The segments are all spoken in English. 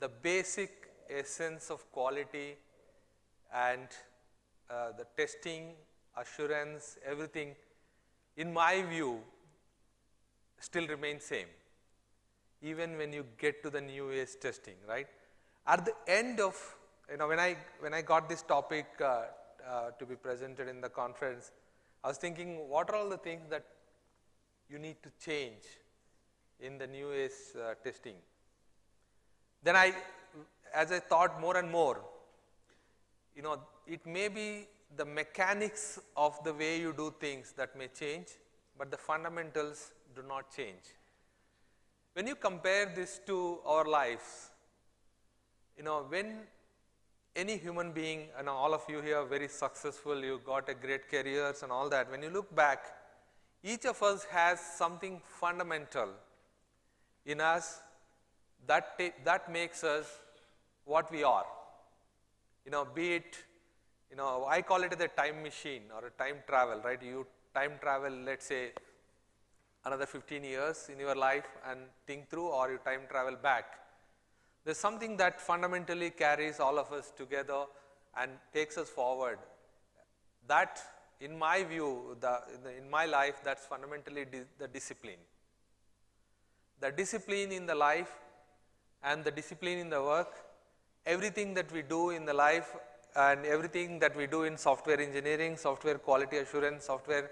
the basic essence of quality and the testing, assurance, everything, in my view, still remains same, even when you get to the new age testing, right? At the end of, when I got this topic to be presented in the conference, I was thinking, what are all the things that you need to change in the new age testing? Then as I thought more and more, it may be the mechanics of the way you do things that may change, but the fundamentals do not change. When you compare this to our lives, when any human being, and all of you here are very successful, you got a great careers and all that, when you look back, each of us has something fundamental in us that makes us what we are. Be it, I call it a time machine or a time travel, right? You time travel, let's say, another 15 years in your life and think through, or you time travel back. There's something that fundamentally carries all of us together and takes us forward. That, in my view, in my life, that's fundamentally the discipline. The discipline in the life and the discipline in the work, everything that we do in the life and everything that we do in software engineering, software quality assurance, software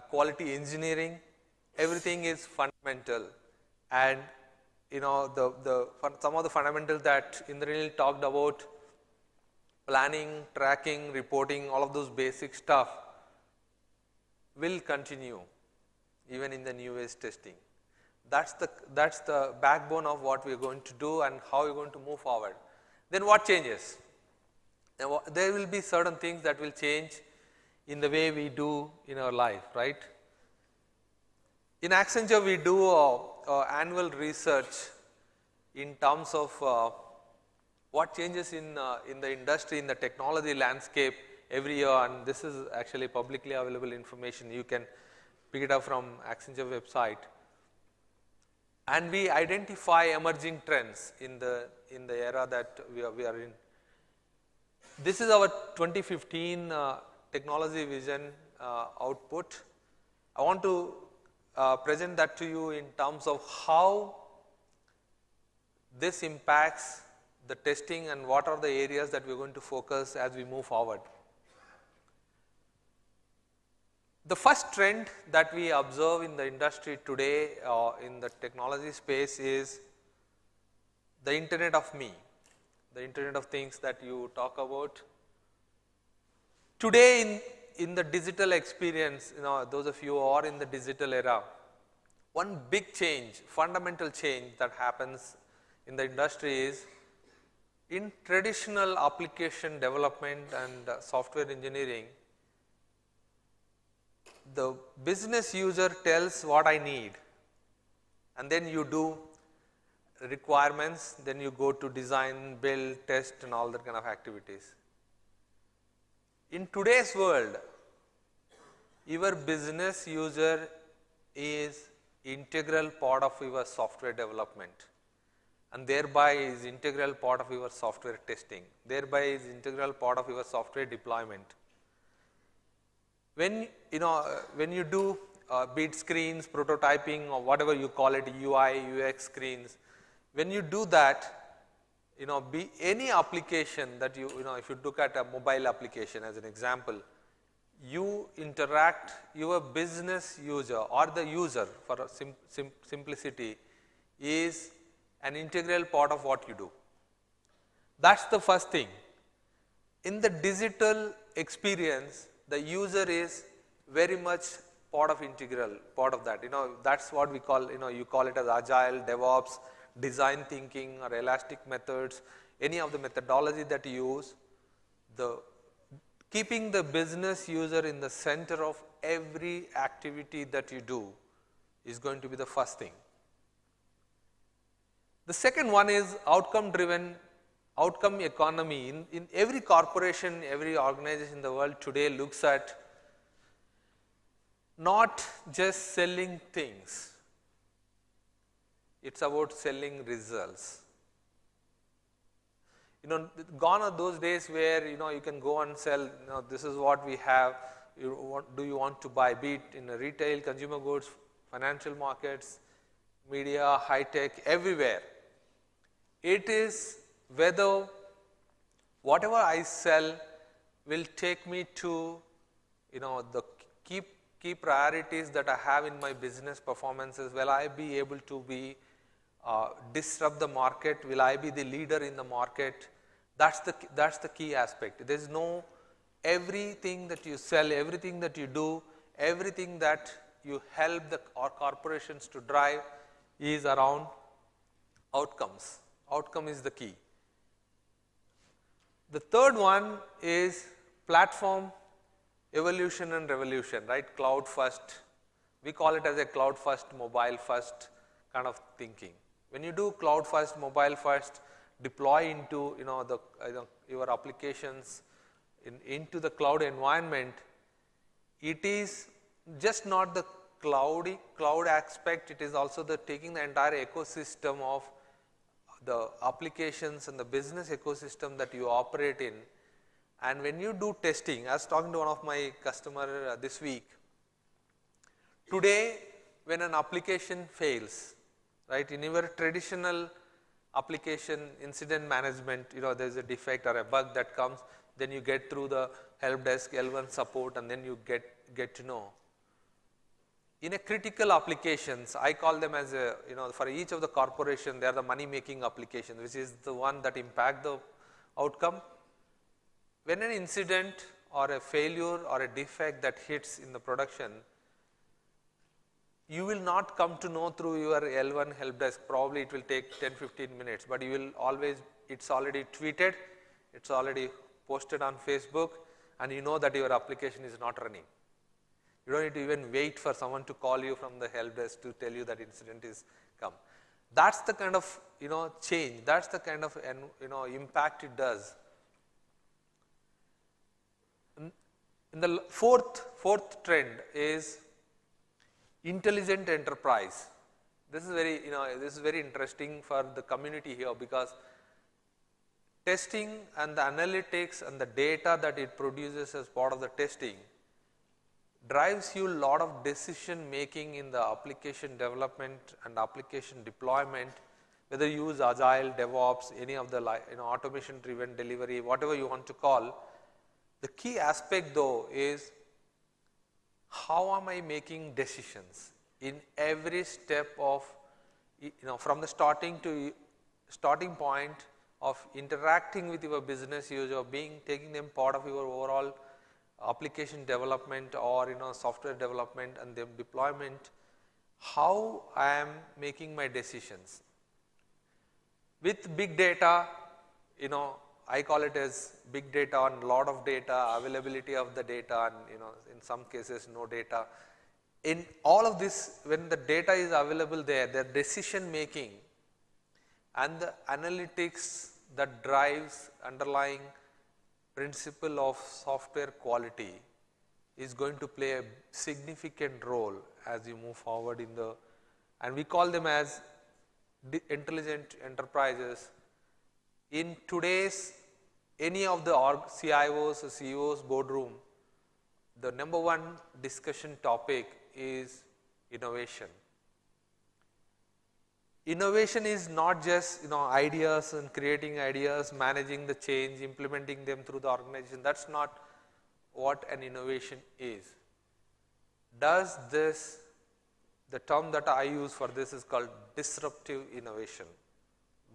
quality engineering, everything is fundamental. And some of the fundamentals that Indranil talked about, planning, tracking, reporting, all of those basic stuff will continue even in the new age testing. That's the backbone of what we're going to do and how we're going to move forward. Then what changes? There will be certain things that will change in the way we do in our life, right? In Accenture, we do annual research in terms of what changes in the industry, in the technology landscape every year, and this is actually publicly available information. You can pick it up from Accenture website. And we identify emerging trends in the era that we are in. This is our 2015 technology vision output. I want to present that to you in terms of how this impacts the testing and what are the areas that we're going to focus as we move forward. The first trend that we observe in the industry today, in the technology space, is the Internet of Me, the Internet of Things that you talk about. Today in the digital experience, those of you who are in the digital era, one big change, fundamental change that happens in the industry is in traditional application development and software engineering, the business user tells what I need, and then you do requirements, then you go to design, build, test, and all that kind of activities. In today's world, your business user is integral part of your software development, and thereby is integral part of your software testing, thereby is integral part of your software deployment. When you do bid screens, prototyping, or whatever you call it, UI, UX screens, when you do that, any application that if you look at a mobile application as an example, you interact, your business user or the user, for simplicity, is an integral part of what you do. That's the first thing. In the digital experience, the user is very much integral part of that. That's what we call, you call it as agile, DevOps, design thinking, or elastic methods, any of the methodology that you use, keeping the business user in the center of every activity that you do is going to be the first thing. The second one is outcome driven, outcome economy. In every corporation, every organization in the world today looks at not just selling things, it's about selling results. Gone are those days where, you can go and sell, this is what we have, do you want to buy, be it in retail, consumer goods, financial markets, media, high tech, everywhere. It is whether whatever I sell will take me to, the key priorities that I have in my business performances. Will I be able to disrupt the market? Will I be the leader in the market? That's the key aspect. There is no, everything that you sell, everything that you do, everything that you help our corporations to drive is around outcomes. Outcome is the key. The third one is platform evolution and revolution, right? Cloud first. We call it as a cloud first, mobile first kind of thinking. When you do cloud first, mobile first, deploy into your applications into the cloud environment, it is just not the cloud aspect, it is also taking the entire ecosystem of the applications and the business ecosystem that you operate in. And when you do testing, I was talking to one of my customer this week, today when an application fails, right, in your traditional application incident management, there is a defect or a bug that comes, then you get through the help desk, L1 support, and then you get to know. In a critical applications, I call them as for each of the corporation, they are the money making applications, which is the one that impact the outcome. When an incident or a failure or a defect that hits in the production, you will not come to know through your L1 help desk. Probably it will take 10-15 minutes, but you will always, it's already tweeted, it's already posted on Facebook, and you know that your application is not running. You don't need to even wait for someone to call you from the help desk to tell you that incident is come. That's the kind of change. That's the kind of impact it does. And the fourth trend is intelligent enterprise. This is very interesting for the community here, because testing and the analytics and the data that it produces as part of the testing drives you a lot of decision making in the application development and application deployment, whether you use Agile, DevOps, any of the automation driven delivery, whatever you want to call. The key aspect though is, how am I making decisions in every step of, from the starting point of interacting with your business user, taking them part of your overall application development or software development and the deployment, how I am making my decisions. With big data, I call it as big data and lot of data, availability of the data, and in some cases no data. In all of this, when the data is available there, the decision making and the analytics that drives underlying principle of software quality is going to play a significant role as you move forward and we call them as intelligent enterprises. In today's, any of the CIOs or CEOs boardroom, the number one discussion topic is innovation. Innovation is not just ideas and creating ideas, managing the change, implementing them through the organization. That's not what an innovation is. Does this, the term that I use for this is called disruptive innovation.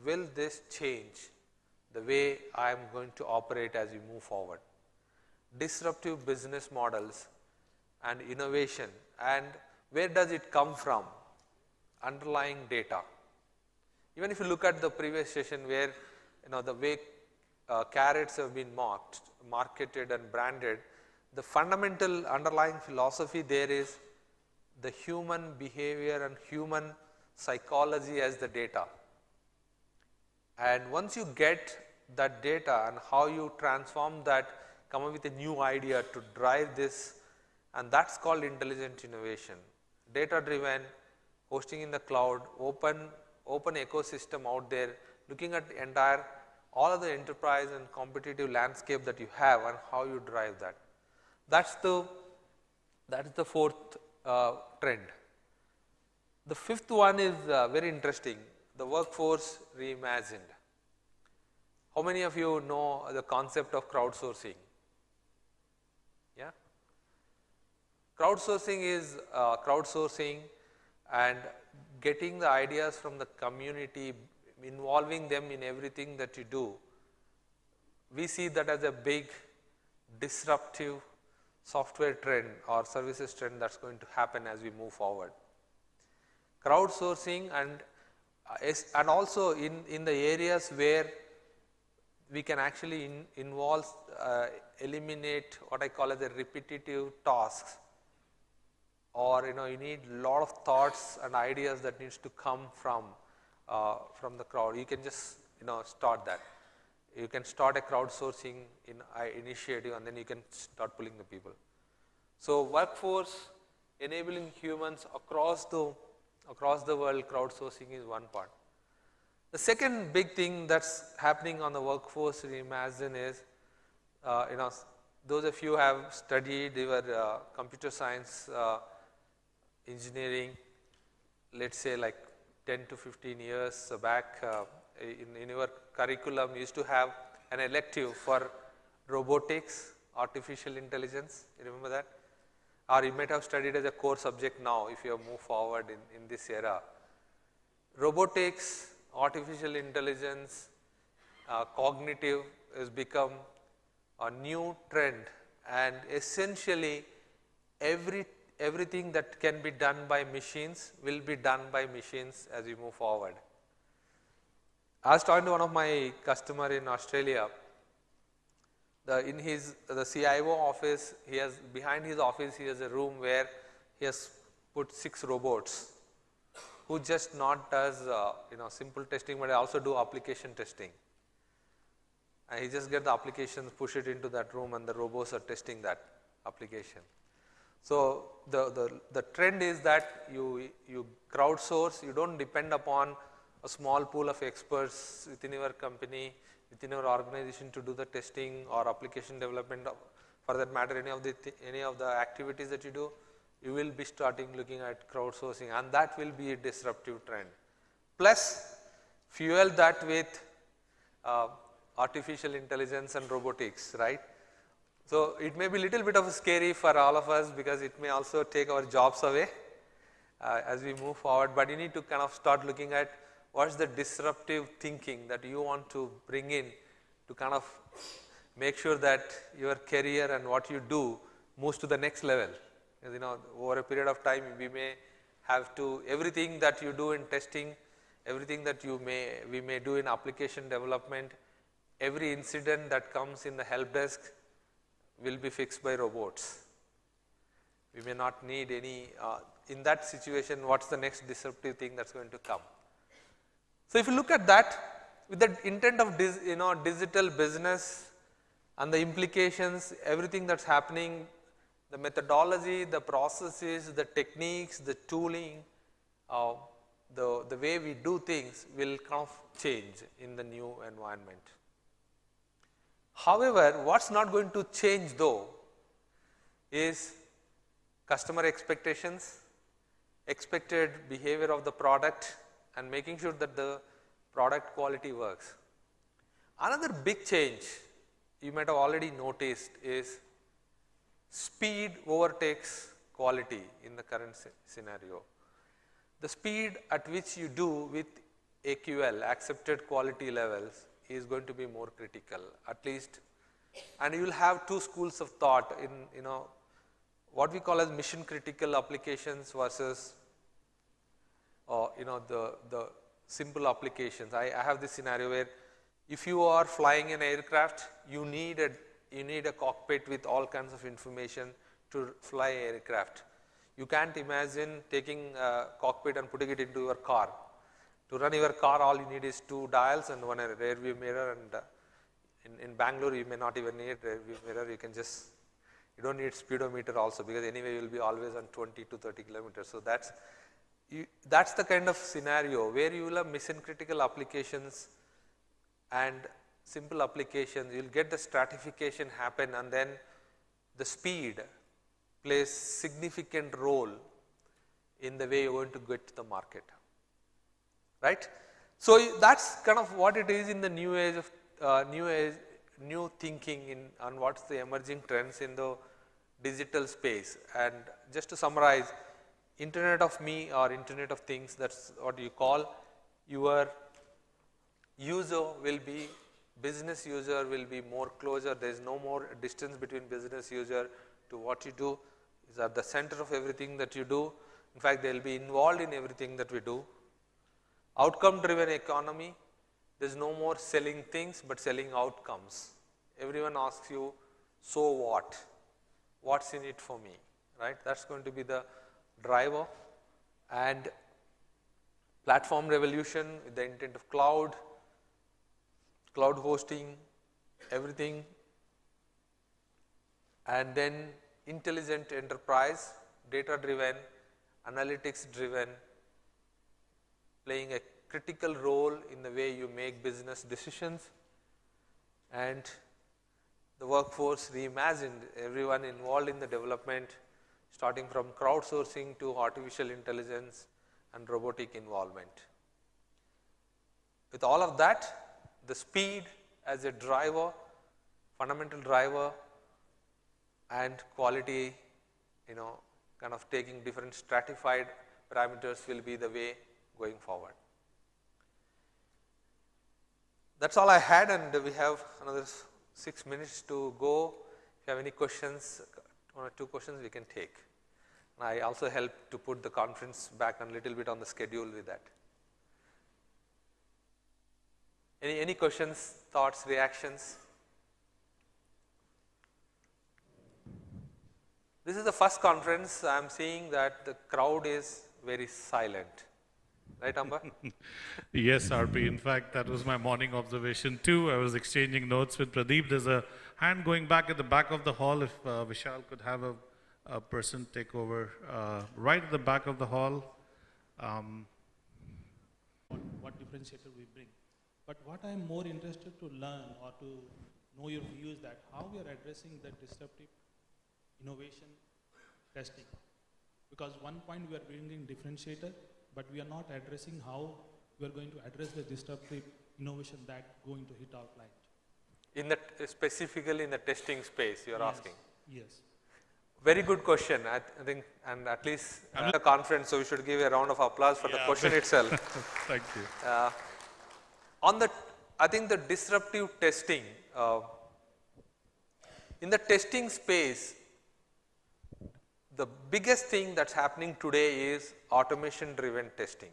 Will this change the way I am going to operate as we move forward? Disruptive business models and innovation, and where does it come from? Underlying data. Even if you look at the previous session where the way carrots have been marketed and branded, the fundamental underlying philosophy there is the human behavior and human psychology as the data. And once you get that data and how you transform that, come up with a new idea to drive this, and that's called intelligent innovation. Data driven, hosting in the cloud, open ecosystem out there, looking at the entire all of the enterprise and competitive landscape that you have and how you drive that. That is the fourth trend. The fifth one is very interesting, the workforce reimagined. How many of you know the concept of crowdsourcing? Yeah? Crowdsourcing is crowdsourcing and getting the ideas from the community, involving them in everything that you do. We see that as a big disruptive software trend or services trend that's going to happen as we move forward. Crowdsourcing and also in the areas where we can actually eliminate what I call as the repetitive tasks, or you need a lot of thoughts and ideas that needs to come from the crowd. You can just start that. You can start a crowdsourcing initiative and then you can start pulling the people. So workforce enabling humans across the world, crowdsourcing is one part. The second big thing that's happening on the workforce reimagine is, those of you who have studied your computer science engineering, let's say like 10 to 15 years back, in your curriculum you used to have an elective for robotics, artificial intelligence, you remember that? Or you might have studied as a core subject now if you have moved forward in this era. Robotics, artificial intelligence, cognitive has become a new trend, and essentially everything that can be done by machines will be done by machines as we move forward. I was talking to one of my customer in Australia. In the CIO office, behind his office he has a room where he has put 6 robots who just not does simple testing, but also do application testing. And he just get the applications, push it into that room, and the robots are testing that application. So the trend is that you crowdsource. You don't depend upon a small pool of experts within your company, within your organization to do the testing or application development. For that matter, any of the activities that you do, you will be starting looking at crowdsourcing, and that will be a disruptive trend. Plus, fuel that with artificial intelligence and robotics, right? So it may be a little bit of scary for all of us because it may also take our jobs away as we move forward, but you need to kind of start looking at what's the disruptive thinking that you want to bring in to kind of make sure that your career and what you do moves to the next level. Because over a period of time we may have to, everything that you do in testing, everything that we may do in application development, every incident that comes in the help desk will be fixed by robots. We may not need any, in that situation, what's the next disruptive thing that's going to come? So if you look at that, with the intent of digital business and the implications, everything that's happening, the methodology, the processes, the techniques, the tooling, the way we do things will kind of change in the new environment. However, what's not going to change though is customer expectations, expected behavior of the product, and making sure that the product quality works. Another big change you might have already noticed is speed overtakes quality in the current scenario. The speed at which you do with AQL, accepted quality levels, is going to be more critical, at least, and you will have 2 schools of thought in what we call as mission critical applications versus the simple applications. I have this scenario where if you are flying an aircraft, you need a cockpit with all kinds of information to fly an aircraft. You can't imagine taking a cockpit and putting it into your car. To run your car, all you need is 2 dials and one rear view mirror, and in Bangalore you may not even need rear view mirror. You don't need speedometer also, because anyway you will be always on 20 to 30 kilometers. So that's the kind of scenario where you will have mission critical applications, and simple applications, you will get the stratification happen, and then the speed plays significant role in the way you are going to get to the market, right. So, that is kind of what it is in the new age of new thinking in on what is the emerging trends in the digital space. And just to summarize, Internet of Me or Internet of Things, that is what you call, your user will be, business user will be more closer, there is no more distance between business user to what you do, is at the center of everything that you do. In fact, they will be involved in everything that we do. Outcome driven economy, there is no more selling things, but selling outcomes. Everyone asks you, so what? What's in it for me, right? That's going to be the driver. And platform revolution with the intent of cloud hosting, everything. And then intelligent enterprise, data driven, analytics driven, playing a critical role in the way you make business decisions. And the workforce reimagined, everyone involved in the development, starting from crowdsourcing to artificial intelligence and robotic involvement. With all of that, the speed as a driver, fundamental driver, and quality, kind of taking different stratified parameters will be the way going forward. That's all I had, and we have another 6 minutes to go. If you have any questions, 1 or 2 questions we can take. And I also help to put the conference back a little bit on the schedule with that. Any questions, thoughts, reactions? This is the first conference I am seeing that the crowd is very silent. Right, Amba? Yes, RP. In fact, that was my morning observation too. I was exchanging notes with Pradeep. There's a hand going back at the back of the hall. If Vishal could have a person take over right at the back of the hall. What differentiator we bring. But what I'm more interested to learn or to know your views that how we are addressing the disruptive innovation testing. Because one point we are bringing differentiator, but we are not addressing how we are going to address the disruptive innovation that going to hit our client. In the specifically in the testing space, you are asking. Yes. Very good question. I think, and at least at the conference, so we should give a round of applause for the question itself. Thank you. I think the disruptive testing, in the testing space, the biggest thing that's happening today is automation driven testing.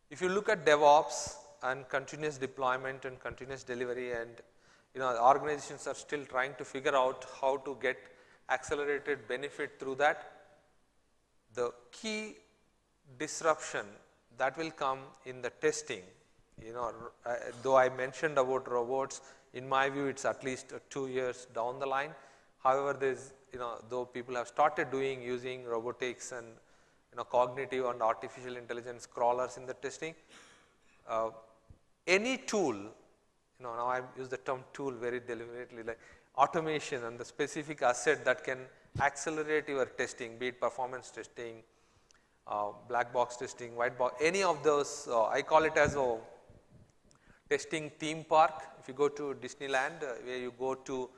If you look at DevOps and continuous deployment and continuous delivery, and organizations are still trying to figure out how to get accelerated benefit through that, the key disruption that will come in the testing, though I mentioned about robots, in my view it's at least 2 years down the line. However, there's though people have started using robotics and cognitive and artificial intelligence crawlers in the testing, any tool, now I use the term tool very deliberately, like automation and the specific asset that can accelerate your testing, be it performance testing, black box testing, white box, any of those, I call it as a testing theme park. If you go to Disneyland, where you go to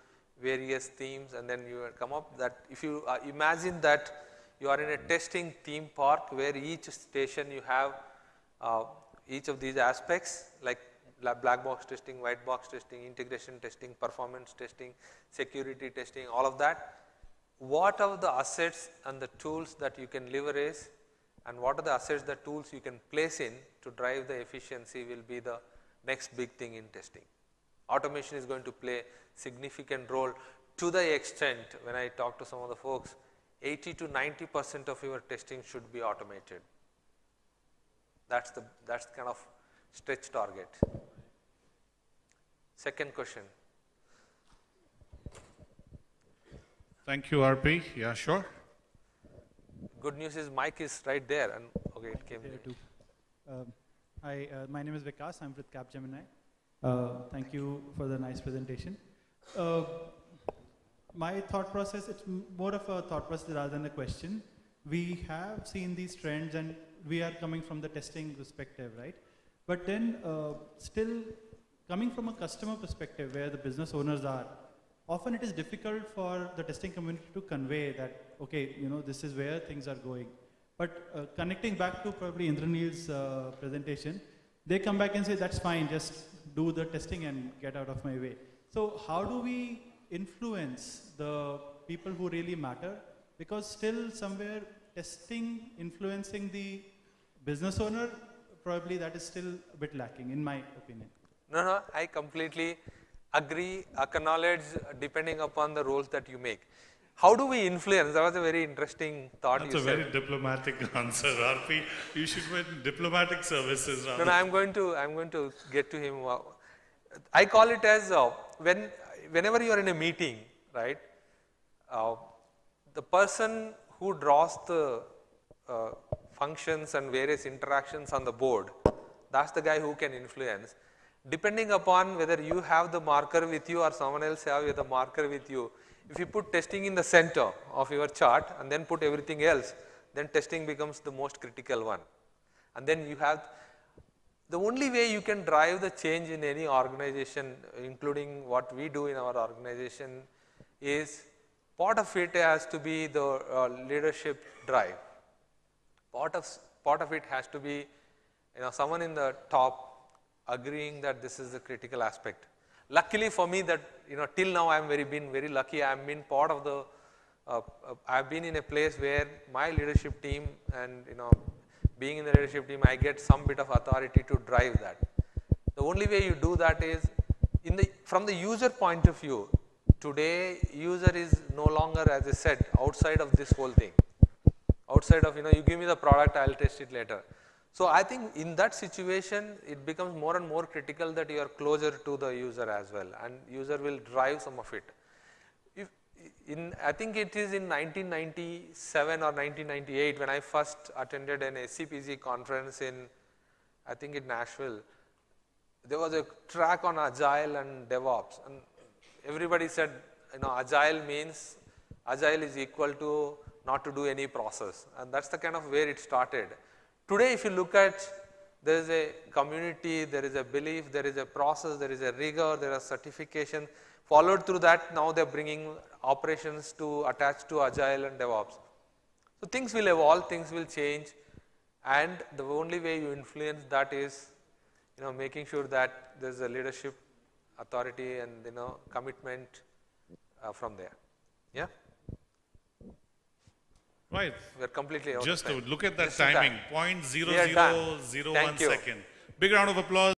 various themes and then you come up, that if you imagine that you are in a testing theme park where each station you have each of these aspects like black box testing, white box testing, integration testing, performance testing, security testing, all of that. What are the assets and the tools that you can leverage, and what are the assets, the tools you can place in to drive the efficiency will be the next big thing in testing. Automation is going to play significant role to the extent, when I talk to some of the folks, 80 to 90% of your testing should be automated. That's kind of stretch target. Second question. Thank you, RP. Yeah, sure. Good news is mic is right there, and okay, it came. Hi, my name is Vikas. I'm with Capgemini. Thank you for the nice presentation. Uh, my thought process, it's more of a thought process rather than a question. We have seen these trends and we are coming from the testing perspective, right? But then still coming from a customer perspective where the business owners are, often it is difficult for the testing community to convey that, okay, you know, this is where things are going. But connecting back to probably Indranil's presentation, they come back and say, that's fine, just do the testing and get out of my way. So how do we influence the people who really matter? Because still somewhere testing, influencing the business owner, probably that is still a bit lacking in my opinion. No, I completely agree, acknowledge, depending upon the roles that you make. How do we influence? That was a very interesting thought. That's a very diplomatic answer, RP. You should win diplomatic services. No, I'm going to get to him. I call it as whenever you are in a meeting, right? The person who draws the functions and various interactions on the board, that's the guy who can influence. Depending upon whether you have the marker with you or someone else have the marker with you, if you put testing in the center of your chart and then put everything else, then testing becomes the most critical one. And then you have, the only way you can drive the change in any organization, including what we do in our organization, is part of it has to be the leadership drive. Part of it has to be, someone in the top agreeing that this is the critical aspect. Luckily for me that, till now I am been very lucky. I have been part of the, I have been in a place where my leadership team and, being in the leadership team, I get some bit of authority to drive that. The only way you do that is, from the user point of view, today user is no longer, as I said, outside of this whole thing. Outside of, you give me the product, I will test it later. So I think in that situation, it becomes more and more critical that you are closer to the user as well, and user will drive some of it. I think it is in 1997 or 1998 when I first attended an SCPG conference in, I think in Nashville. There was a track on Agile and DevOps, and everybody said, Agile means, Agile is equal to not to do any process, and that's the kind of where it started. Today, if you look at, there is a community, there is a belief, there is a process, there is a rigor, there are certification. Followed through that, now they are bringing operations to attach to Agile and DevOps. So things will evolve, things will change, and the only way you influence that is, making sure that there is a leadership authority and commitment from there. Yeah. Right. We're completely out Just of time. to look at that Just in timing, time. 0.0001 second. Big round of applause.